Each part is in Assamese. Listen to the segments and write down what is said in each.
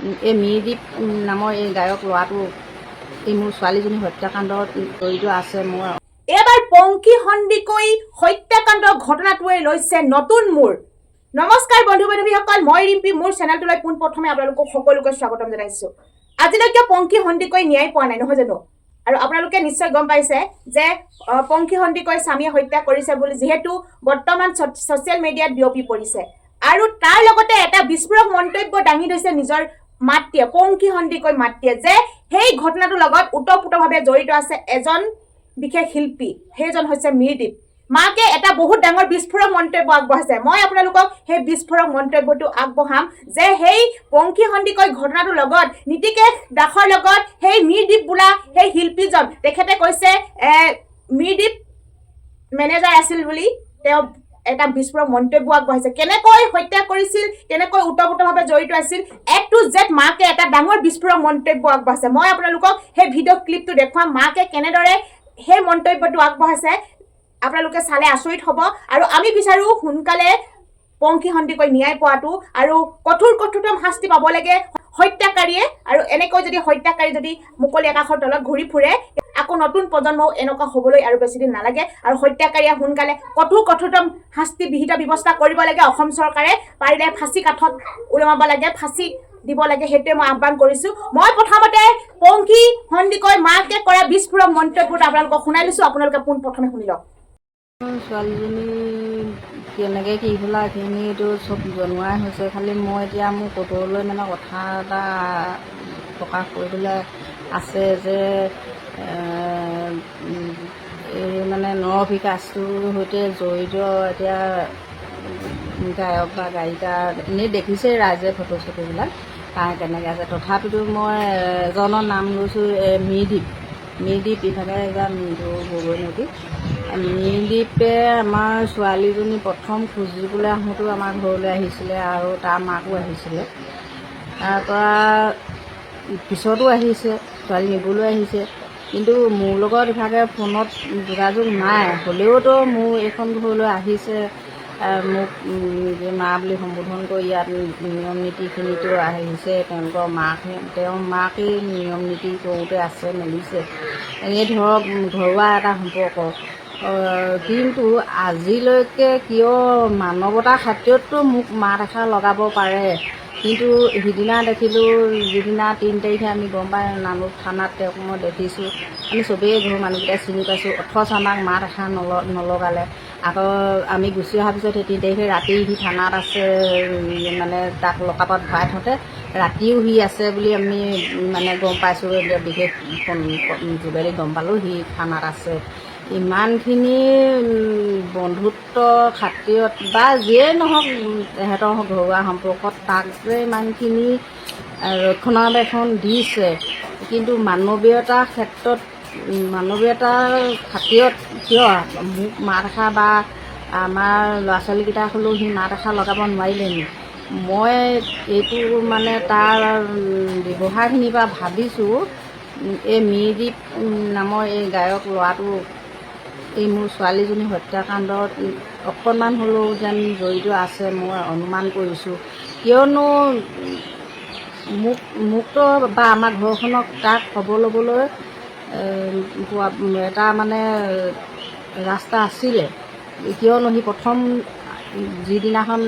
এই মিৰদ্বীপ নামৰ এই গায়ক ল'ৰাটো এই মোৰ ছোৱালীজনী হত্যাকাণ্ডত জড়িত আছে। মোৰ এবাৰ পংখী সন্দিকৈ হত্যাকাণ্ডৰ ঘটনাটোৱে লৈছে নতুন মূৰ। নমস্কাৰ বন্ধু বান্ধৱীসকল, মই ৰিম্পী, মোৰ চেনেলটোলৈ পোনপ্ৰথমে আপোনালোকক সকলোকে স্বাগতম জনাইছোঁ। আজিলৈকে পংখী সন্দিকৈ ন্যায় পোৱা নাই, নহয় জানো? আৰু আপোনালোকে নিশ্চয় গম পাইছে যে পংখী সন্দিকৈ স্বামীয়ে হত্যা কৰিছে বুলি, যিহেতু বৰ্তমান ছ'চিয়েল মিডিয়াত বিয়পি পৰিছে। আৰু তাৰ লগতে এটা বিস্ফোৰক মন্তব্য দাঙি ধৰিছে নিজৰ মাতৃয়ে, পংখী সন্দিকৈ মাতৃয়ে, যে সেই ঘটনাটোৰ লগত ওতঃপ্ৰোতভাৱে জড়িত আছে এজন বিশেষ শিল্পী, সেইজন হৈছে মিৰদ্বীপ। মাকে এটা বহুত ডাঙৰ বিস্ফোৰক মন্তব্য আগবঢ়াইছে। মই আপোনালোকক সেই বিস্ফোৰক মন্তব্যটো আগবঢ়াম যে সেই পংখী সন্দিকৈ ঘটনাটোৰ লগত নীতিকেশ দাসৰ লগত সেই মিৰদ্বীপ বোলা সেই শিল্পীজন, তেখেতে কৈছে মিৰদ্বীপ মেনেজাৰ আছিল বুলি তেওঁ এটা বিস্ফোৰক মন্তব্য আগবঢ়াইছে। কেনেকৈ হত্যা কৰিছিল, কেনেকৈ ওতঃপ্ৰোতভাৱে জড়িত আছিল, A to Z মাকে এটা ডাঙৰ বিস্ফোৰক মন্তব্য আগবঢ়াইছে। মই আপোনালোকক সেই ভিডিঅ' ক্লিপটো দেখুৱাম, মাকে কেনেদৰে সেই মন্তব্যটো আগবঢ়াইছে। আপোনালোকে চালে আচৰিত হ'ব। আৰু আমি বিচাৰোঁ সোনকালে পংখী সন্দিকৈ ন্যায় পোৱাটো আৰু কঠোৰতম শাস্তি পাব লাগে হত্যাকাৰীয়ে। আৰু এনেকৈ যদি হত্যাকাৰী যদি মুকলি আকাশৰ তলত ঘূৰি ফুৰে, আকৌ নতুন প্ৰজন্মও এনেকুৱা হ'বলৈ আৰু বেছিদিন নালাগে। আৰু হত্যাকাৰীয়ে সোনকালে কঠোৰতম শাস্তি বিহিত ব্যৱস্থা কৰিব লাগে। অসম চৰকাৰে পাৰিলে ফাঁচী কাঠত ওলমাব লাগে, ফাঁচী দিব লাগে, সেইটোৱে মই আহ্বান কৰিছোঁ। মই প্ৰথমতে পংখী সন্দিকৈ মাকে কৰা বিস্ফোৰক মন্তব্যটো আপোনালোকক শুনাই লৈছোঁ, আপোনালোকে পোনপ্ৰথমে শুনি লওক। ছোৱালীজনী কেনেকৈ কি হ'লা এইখিনিতো চব জনোৱাই হৈছে। খালি মই এতিয়া মোৰ কটৰলৈ মানে কথা এটা প্ৰকাশ কৰিবলৈ আছে যে এই মানে নৰবিকাশটোৰ সৈতে জড়িত এতিয়া গায়ক বা গায়িকা এনেই দেখিছেই ৰাইজে ফটো চটোবিলাক তাৰ কেনেকৈ আছে। তথাপিতো মই এজনৰ নাম লৈছোঁ মিৰদ্বীপ ইভাগে এজন গগৈ নদী। মিৰদ্বীপে আমাৰ ছোৱালীজনী প্ৰথম খুজিবলৈ আহোঁতেও আমাৰ ঘৰলৈ আহিছিলে আৰু তাৰ মাকো আহিছিলে। তাৰপৰা পিছতো আহিছে, ছোৱালী নিবলৈ আহিছে, কিন্তু মোৰ লগত ইভাগে ফোনত যোগাযোগ নাই। হ'লেওতো মোৰ এইখন ঘৰলৈ আহিছে, মোক মা বুলি সম্বোধন কৰি ইয়াত নিয়ম নীতিখিনিতো আহিছে। তেওঁলোকৰ তেওঁৰ মাকেই নিয়ম নীতি কৰোঁতে আছে, মেলিছে। এনেই ধৰক ঘৰুৱা এটা সম্পৰ্ক। কিন্তু আজিলৈকে কিয় মানৱতাৰ খাতিৰততো মোক মাত এষাৰ লগাব পাৰে। কিন্তু সিদিনা দেখিলোঁ, যিদিনা 3 তাৰিখে আমি গম পাই নামৰূপ থানাত তেওঁক মই দেখিছোঁ, আমি চবেই ঘৰৰ মানুহকেইটাই চিনি পাইছোঁ, অথচ আমাক মাত এষাৰ নলগালে। আকৌ আমি গুচি অহাৰ পিছত সেই 3 তাৰিখে ৰাতি সি থানাত আছে, মানে তাক লকাপত ভৰাই থওঁতে ৰাতিও সি আছে বুলি আমি মানে গম পাইছোঁ। বিশেষ যোগেদি গম পালোঁ সি থানাত আছে। ইমানখিনি বন্ধুত্ব খাতিৰত বা যিয়েই নহওক তেহেঁতৰ ঘৰুৱা সম্পৰ্কত তাক যে ইমানখিনি ৰক্ষণাবেক্ষণ দিছে, কিন্তু মানৱীয়তাৰ খাতিৰত কিয় মোক মাত এষাৰ বা আমাৰ ল'ৰা ছোৱালীকেইটাক হ'লেও সি মাত এষাৰ লগাব নোৱাৰিলে নি? মই এইটো মানে তাৰ ব্যৱহাৰখিনিৰ পৰা ভাবিছোঁ এই মিৰদ্বীপ নামৰ এই গায়ক ল'ৰাটো এই মোৰ ছোৱালীজনী হত্যাকাণ্ডত অকণমান হ'লেও যেন জড়িত আছে, মই অনুমান কৰিছোঁ। কিয়নো মোকতো বা আমাৰ ঘৰখনক তাক খবৰ ল'বলৈ এটা মানে ৰাস্তা আছিলে। কিয়নো সি প্ৰথম যিদিনাখন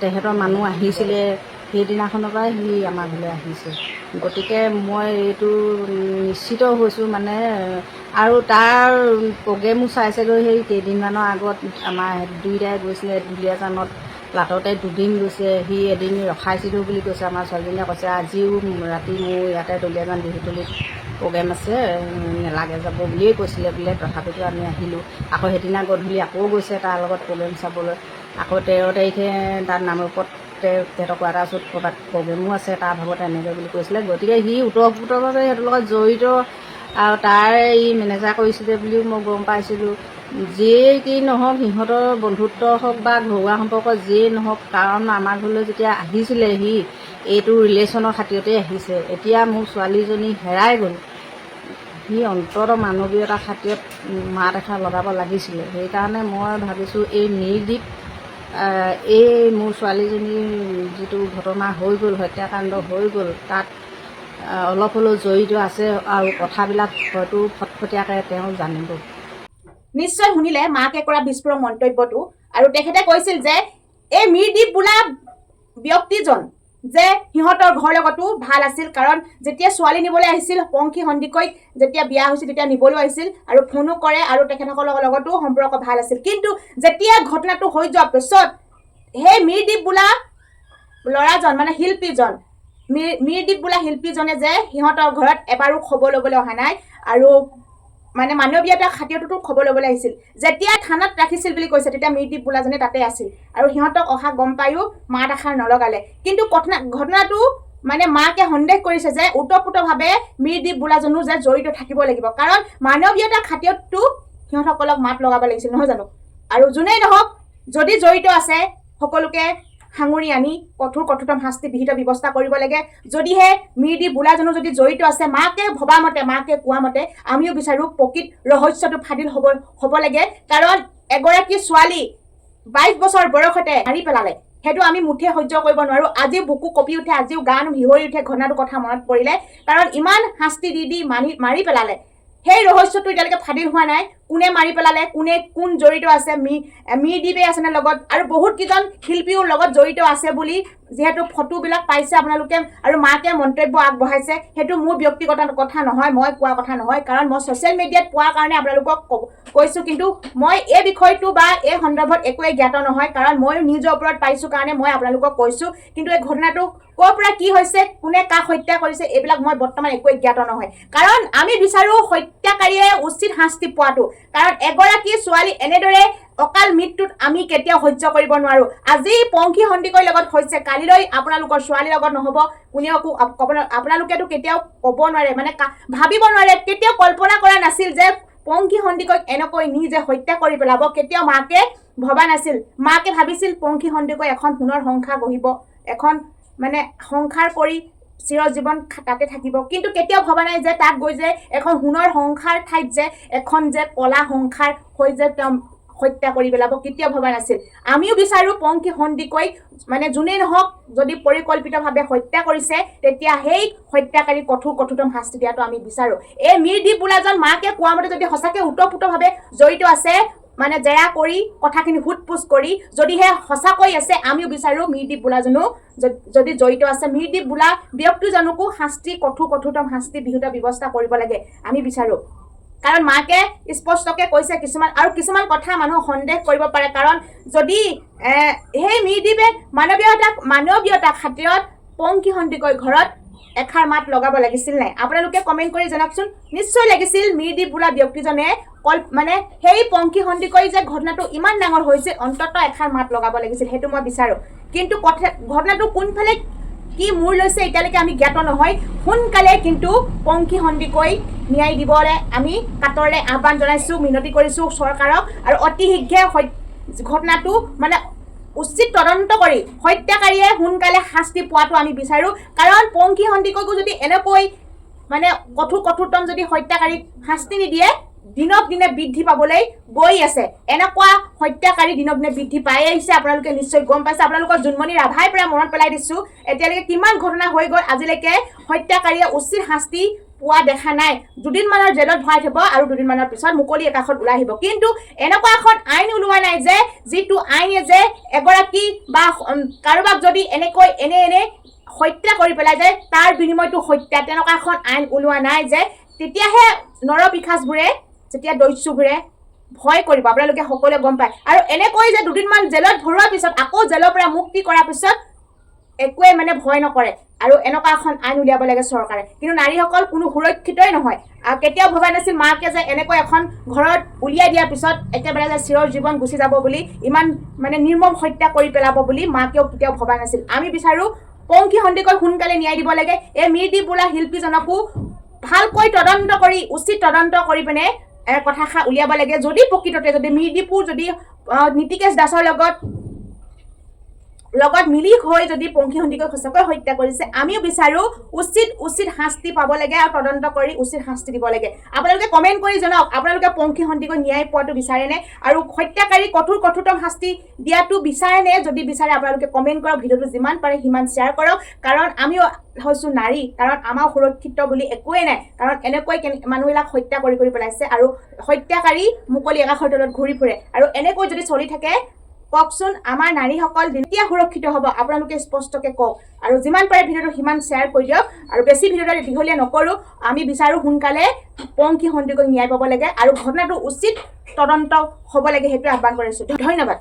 তেহেঁতৰ মানুহ আহিছিলে সেইদিনাখনৰ পৰাই সি আমাৰ ঘৰলৈ আহিছে। গতিকে মই এইটো নিশ্চিত হৈছোঁ মানে। আৰু তাৰ প্ৰগ্ৰেমো চাইছেগৈ। সেই কেইদিনমানৰ আগত আমাৰ দুইটাই গৈছিলে দুলীয়াজানত, লাটতে 2 দিন গৈছে। সি এদিন ৰখাইছিলোঁ বুলি কৈছে, আমাৰ ছোৱালীজনীয়ে কৈছে আজিও ৰাতি মোৰ ইয়াতে দুলীয়াজান বিহুতলীত প্ৰগ্ৰেম আছে, নেলাগে যাব বুলিয়েই কৈছিলে বোলে। তথাপিতো আমি আহিলোঁ। আকৌ সেইদিনা গধূলি আকৌ গৈছে তাৰ লগত প্ৰগ্ৰেম চাবলৈ। আকৌ 13 তাৰিখে তাত নামৰূপত তেহেঁতৰ কোৱাৰ্টাৰছত ক'ৰবাত প্ৰগ্ৰেমো আছে তাৰ ভাগত এনেকৈ বুলি কৈছিলে। গতিকে সি ওতঃপ্ৰোতভাৱে সিহঁতৰ লগত জড়িত আৰু তাৰ ই মেনেজাৰ কৰিছিলে বুলিও মই গম পাইছিলোঁ। যিয়েই কি নহওক, সিহঁতৰ বন্ধুত্ব হওক বা ঘৰুৱা সম্পৰ্ক যিয়েই নহওক, কাৰণ আমাৰ ঘৰলৈ যেতিয়া আহিছিলে সি এইটো ৰিলেশ্যনৰ খাতিৰতেই আহিছে। এতিয়া মোৰ ছোৱালীজনী হেৰাই গ'ল, সি অন্ততঃ মানৱীয়তাৰ খাতিৰত মাত এষাৰ লগাব লাগিছিলে। সেইকাৰণে মই ভাবিছোঁ এই মিৰদ্বীপ এই মোৰ ছোৱালীজনীৰ যিটো ঘটনা হৈ গ'ল, হত্যাকাণ্ড হৈ গ'ল, তাত অলপ হ'লেও জড়িত আছে আৰু কথাবিলাক হয়তো ফটফটীয়াকৈ তেওঁ জানিব। নিশ্চয় শুনিলে মাকে কৰা বিস্ফোৰক মন্তব্যটো। আৰু তেখেতে কৈছিল যে এই মিৰদ্বীপ বোলা ব্যক্তিজন যে সিহঁতৰ ঘৰ লগতো ভাল আছিল, কাৰণ যেতিয়া ছোৱালী নিবলৈ আহিছিল পংখী সন্দিকৈক যেতিয়া বিয়া হৈছিল তেতিয়া নিবলৈ আহিছিল আৰু ফোনো কৰে আৰু তেখেতসকলৰ লগতো সম্পৰ্ক ভাল আছিল। কিন্তু যেতিয়া ঘটনাটো হৈ যোৱাৰ পিছত সেই মিৰদ্বীপ বোলা ল'ৰাজন মানে শিল্পীজন, মিৰদ্বীপ বোলা শিল্পীজনে যে সিহঁতৰ ঘৰত এবাৰো খবৰ ল'বলৈ অহা নাই আৰু মানে মানৱীয়তাৰ খাতিৰতো খবৰ ল'বলৈ আহিছিল। যেতিয়া থানাত ৰাখিছিল বুলি কৈছে তেতিয়া মিৰদ্বীপ বোলাজনে তাতে আছিল আৰু সিহঁতক অহা গম পায়ো মাত এষাৰ নলগালে। কিন্তু ঘটনাটো মানে মাকে সন্দেহ কৰিছে যে ওতঃপ্ৰোতভাৱে মিৰদ্বীপ বোলাজনো যে জড়িত থাকিব লাগিব, কাৰণ মানৱীয়তাৰ খাতিৰতো সিহঁতসকলক মাত লগাব লাগিছিল, নহয় জানো? আৰু যোনেই নহওক, যদি জড়িত আছে সকলোকে সাঙুৰি আনি কঠোৰতম শাস্তি বিহিত ব্যৱস্থা কৰিব লাগে। যদিহে মিৰদ্বীপ বোলাজনো যদি জড়িত আছে, মাকে ভবা মতে, মাকে কোৱা মতে আমিও বিচাৰোঁ প্ৰকৃত ৰহস্যটো ফাদিল হ'ব লাগে, কাৰণ এগৰাকী ছোৱালী 22 বছৰ বয়সতে মাৰি পেলালে, সেইটো আমি মুঠে সহ্য কৰিব নোৱাৰোঁ। আজিও বুকু কঁপি উঠে, আজিও গান শিহৰি উঠে ঘটনাটোৰ কথা মনত পৰিলে, কাৰণ ইমান শাস্তি দি মাৰি পেলালে। সেই ৰহস্যটো এতিয়ালৈকে ফাদিল হোৱা নাই। কোনে মাৰি পেলালে, কোন জড়িত আছে, মিৰদ্বীপে আছেনে লগত, আৰু বহুত কেইজন শিল্পীও লগত জড়িত আছে বুলি যিহেতু ফটোবিলাক পাইছে আপোনালোকে আৰু মাকে মন্তব্য আগবঢ়াইছে, সেইটো মোৰ ব্যক্তিগত কথা নহয়, মই কোৱা কথা নহয়, কাৰণ মই ছ'চিয়েল মিডিয়াত পোৱাৰ কাৰণে আপোনালোকক কৈছোঁ। কিন্তু মই এই বিষয়টো বা এই সন্দৰ্ভত একোৱেই জ্ঞাত নহয়, কাৰণ ময়ো নিজৰ ওপৰত পাইছোঁ কাৰণে মই আপোনালোকক কৈছোঁ। কিন্তু এই ঘটনাটো ক'ৰ পৰা কি হৈছে, কোনে কাক হত্যা কৰিছে, এইবিলাক মই বৰ্তমান একোৱেই জ্ঞাত নহয়। কাৰণ আমি বিচাৰোঁ হত্যাকাৰীয়ে উচিত শাস্তি পোৱাটো, কাৰণ এগৰাকী ছোৱালী এনেদৰে অকাল মৃত্যুত আমি কেতিয়াও সহ্য কৰিব নোৱাৰোঁ। আজি পংখী সন্দিকৈৰ লগত হৈছে, কালিলৈ আপোনালোকৰ ছোৱালীৰ লগত নহ'ব, কোনেও আপোনালোকেতো কেতিয়াও ক'ব নোৱাৰে, মানে ভাবিব নোৱাৰে, কেতিয়াও কল্পনা কৰা নাছিল যে পংখী সন্দিকৈক এনেকৈ নিজে হত্যা কৰি পেলাব। কেতিয়াও মাকে ভবা নাছিল। মাকে ভাবিছিল পংখী সন্দিকৈ এখন সোণৰ সংসাৰ গঢ়িব, এখন মানে সংসাৰ কৰি চিৰজীৱন তাতে থাকিব, কিন্তু কেতিয়াও ভবা নাই যে তাত গৈ যে এখন সোণৰ সংসাৰ ঠাইত যে এখন যে কলা সংসাৰ হৈ যে তেওঁ হত্যা কৰি পেলাব, কেতিয়াও ভবা নাছিল। আমিও বিচাৰোঁ পংখী সন্দিকৈ মানে যোনেই নহওক, যদি পৰিকল্পিতভাৱে হত্যা কৰিছে তেতিয়া সেই হত্যাকাৰী কঠোৰতম শাস্তি দিয়াটো আমি বিচাৰোঁ। এই মিৰদ্বীপ বোলাজন মাকে কোৱা মতে যদি সঁচাকৈ ওতঃপ্ৰোতভাৱে জড়িত আছে, মানে জেৰা কৰি কথাখিনি সোধ-পোছ কৰি যদিহে সঁচাকৈ আছে, আমিও বিচাৰোঁ মিৰদ্বীপ বোলাজনো যদি জড়িত আছে, মিৰদ্বীপ বোলা ব্যক্তিজনকো কঠোৰতম শাস্তি বিহিত ব্যৱস্থা কৰিব লাগে আমি বিচাৰোঁ। কাৰণ মাকে স্পষ্টকৈ কৈছে কিছুমান কথা মানুহক সন্দেহ কৰিব পাৰে, কাৰণ যদি সেই মিৰদ্বীপে মানৱীয়তাৰ খাতিৰত পংখী সন্দিকৈ ঘৰত এষাৰ মাত লগাব লাগিছিল নাই? আপোনালোকে কমেণ্ট কৰি জনাওকচোন। নিশ্চয় লাগিছিল মিৰদ্বীপ বোলা ব্যক্তিজনে মানে সেই পংখী সন্দিকৈ যে ঘটনাটো ইমান ডাঙৰ হৈছিল, অন্ততঃ এষাৰ মাত লগাব লাগিছিল, সেইটো মই বিচাৰোঁ। কিন্তু ঘটনাটো কোনফালে কি মূৰ লৈছে এতিয়ালৈকে আমি জ্ঞাত নহয়। সোনকালে কিন্তু পংখী সন্দিকৈ ন্যায় দিবলৈ আমি কাতৰলৈ আহ্বান জনাইছোঁ, মিনতি কৰিছোঁ চৰকাৰক, আৰু অতি শীঘ্ৰে ঘটনাটো মানে উচিত তদন্ত কৰি হত্যাকাৰীয়ে সোনকালে শাস্তি পোৱাটো আমি বিচাৰোঁ। কাৰণ পংখী সন্দিকৈকো যদি এনেকৈ মানে কঠোৰতম যদি হত্যাকাৰীক শাস্তি নিদিয়ে, দিনক দিনে বৃদ্ধি পাবলৈ গৈ আছে। এনেকুৱা হত্যাকাৰী দিনক দিনে বৃদ্ধি পাই আহিছে, আপোনালোকে নিশ্চয় গম পাইছে। আপোনালোকৰ জোনমণি ৰাভাৰ পৰা মনত পেলাই দিছোঁ, এতিয়ালৈকে কিমান ঘটনা হৈ গ'ল, আজিলৈকে হত্যাকাৰীয়ে উচিত শাস্তি পোৱা দেখা নাই। দুদিনমানৰ জেলত ভৰাই থ'ব আৰু দুদিনমানৰ পিছত মুকলি আকাশত ওলাই আহিব। কিন্তু এনেকুৱা এখন আইন ওলোৱা নাই যে যিটো আইনে যে এগৰাকী বা কাৰোবাক যদি এনেকৈ এনে হত্যা কৰি পেলাই যায় তাৰ বিনিময়টো হত্যা, তেনেকুৱা এখন আইন ওলোৱা নাই যে তেতিয়াহে নৰপিশাচবোৰে, যেতিয়া দস্যুবোৰে ভয় কৰিব। আপোনালোকে সকলোৱে গম পায়। আৰু এনেকৈ যে দুদিনমান জেলত ভৰোৱাৰ পিছত আকৌ জেলৰ পৰা মুক্তি কৰাৰ পিছত একোৱে মানে ভয় নকৰে, আৰু এনেকুৱা এখন আইন উলিয়াব লাগে চৰকাৰে। কিন্তু নাৰীসকল কোনো সুৰক্ষিতই নহয়। আৰু কেতিয়াও ভবা নাছিল মাকে যে এনেকৈ এখন ঘৰত উলিয়াই দিয়াৰ পিছত একেবাৰে যে চিৰজীৱন গুচি যাব বুলি, ইমান মানে নিৰ্মম হত্যা কৰি পেলাব বুলি মাকেও কেতিয়াও ভবা নাছিল। আমি বিচাৰোঁ পংখী সন্দিকৈ সোনকালে ন্যায় দিব লাগে। এই মিৰদ্বীপ বোলা শিল্পীজনকো ভালকৈ তদন্ত কৰি, উচিত তদন্ত কৰি পিনে কথাষাৰ উলিয়াব লাগে। যদি প্ৰকৃততে যদি মিৰদ্বীপো যদি নীতিকেশ দাসৰ লগত লগত মিলি হৈ যদি পংখী সন্দিকৈ সঁচাকৈ হত্যা কৰিছে আমিও বিচাৰোঁ উচিত শাস্তি পাব লাগে আৰু তদন্ত কৰি উচিত শাস্তি দিব লাগে আপোনালোকে কমেণ্ট কৰি জনাওক আপোনালোকে পংখী সন্দিকৈ ন্যায় পোৱাটো বিচাৰেনে আৰু হত্যাকাৰী কঠোৰতম শাস্তি দিয়াটো বিচাৰেনে যদি বিচাৰে আপোনালোকে কমেণ্ট কৰক ভিডিঅ'টো যিমান পাৰে সিমান শ্বেয়াৰ কৰক কাৰণ আমিও হৈছোঁ নাৰী কাৰণ আমাৰ সুৰক্ষিত বুলি একোৱেই নাই কাৰণ এনেকৈ মানুহবিলাক হত্যা কৰি পেলাইছে আৰু হত্যাকাৰী মুকলি আকাশৰ তলত ঘূৰি ফুৰে আৰু এনেকৈ যদি চলি থাকে কওকচোন আমাৰ নাৰীসকল যেতিয়া সুৰক্ষিত হ'ব আপোনালোকে স্পষ্টকৈ কওক আৰু যিমান পাৰে ভিডিঅ'টো সিমান শ্বেয়াৰ কৰি দিয়ক আৰু বেছি ভিডিঅ'টো দীঘলীয়া নকৰোঁ আমি বিচাৰোঁ সোনকালে পংখী সন্দিকৈ ন্যায় পাব লাগে আৰু ঘটনাটো উচিত তদন্ত হ'ব লাগে সেইটোৱে আহ্বান কৰিছোঁ ধন্যবাদ